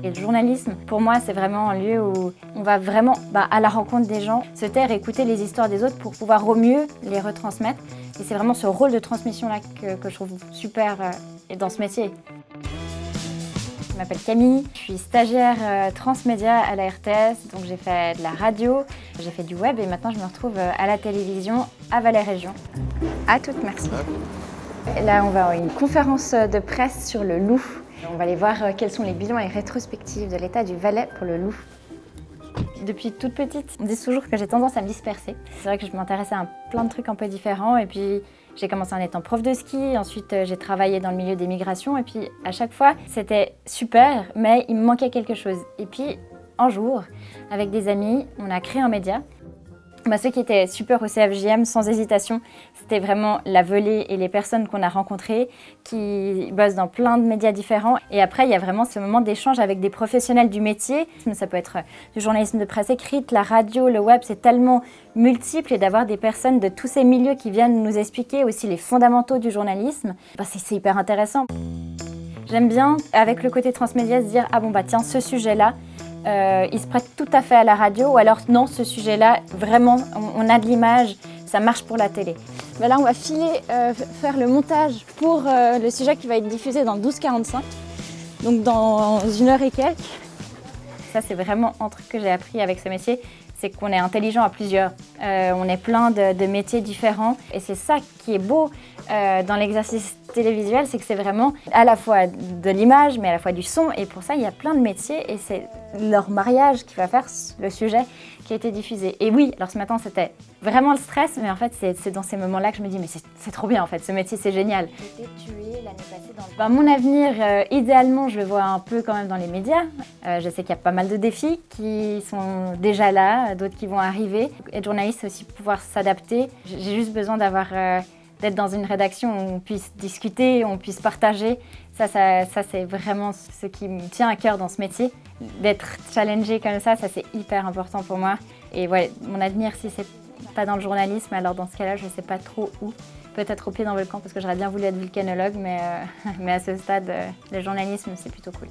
Et le journalisme, pour moi, c'est vraiment un lieu où on va vraiment à la rencontre des gens, se taire, écouter les histoires des autres pour pouvoir au mieux les retransmettre. Et c'est vraiment ce rôle de transmission-là que je trouve super dans ce métier. Je m'appelle Camille, je suis stagiaire transmédia à la RTS, donc j'ai fait de la radio, j'ai fait du web et maintenant je me retrouve à la télévision à Valais Région. À toutes, merci. Et là, on va avoir une conférence de presse sur le loup. On va aller voir quels sont les bilans et rétrospectives de l'état du Valais pour le loup. Depuis toute petite, on dit toujours que j'ai tendance à me disperser. C'est vrai que je m'intéressais à plein de trucs un peu différents et puis j'ai commencé en étant prof de ski, ensuite j'ai travaillé dans le milieu des migrations et puis à chaque fois c'était super mais il me manquait quelque chose. Et puis un jour, avec des amis, on a créé un média. Ceux qui étaient super au CFJM, sans hésitation, c'était vraiment la volée et les personnes qu'on a rencontrées qui bossent dans plein de médias différents. Et après, il y a vraiment ce moment d'échange avec des professionnels du métier. Ça peut être du journalisme de presse écrite, la radio, le web, c'est tellement multiple. Et d'avoir des personnes de tous ces milieux qui viennent nous expliquer aussi les fondamentaux du journalisme, c'est hyper intéressant. J'aime bien, avec le côté transmédia, se dire « Ah bon, tiens, ce sujet-là, il se prête tout à fait à la radio » ou alors « Non, ce sujet-là, vraiment, on a de l'image, ça marche pour la télé. » Là, on va filer, faire le montage pour le sujet qui va être diffusé dans 12h45, donc dans 1h et quelques. Ça, c'est vraiment un truc que j'ai appris avec ce métier, c'est qu'on est intelligent à plusieurs. On est plein de métiers différents et c'est ça qui est beau dans l'exercice télévisuel, c'est que c'est vraiment à la fois de l'image mais à la fois du son et pour ça il y a plein de métiers et c'est leur mariage qui va faire le sujet qui a été diffusé. Et oui, alors ce matin c'était vraiment le stress mais en fait c'est dans ces moments-là que je me dis mais c'est trop bien en fait, ce métier c'est génial. J'ai été tuée l'année passée dans mon avenir, idéalement je le vois un peu quand même dans les médias. Je sais qu'il y a pas mal de défis qui sont déjà là, d'autres qui vont arriver. Être journaliste c'est aussi pouvoir s'adapter. J'ai juste besoin d'être dans une rédaction où on puisse discuter, on puisse partager. Ça c'est vraiment ce qui me tient à cœur dans ce métier. D'être challengé comme ça c'est hyper important pour moi. Et ouais, mon avenir, si c'est pas dans le journalisme, alors dans ce cas-là, je sais pas trop où. Peut-être au pied d'un volcan parce que j'aurais bien voulu être volcanologue, mais à ce stade, le journalisme, c'est plutôt cool.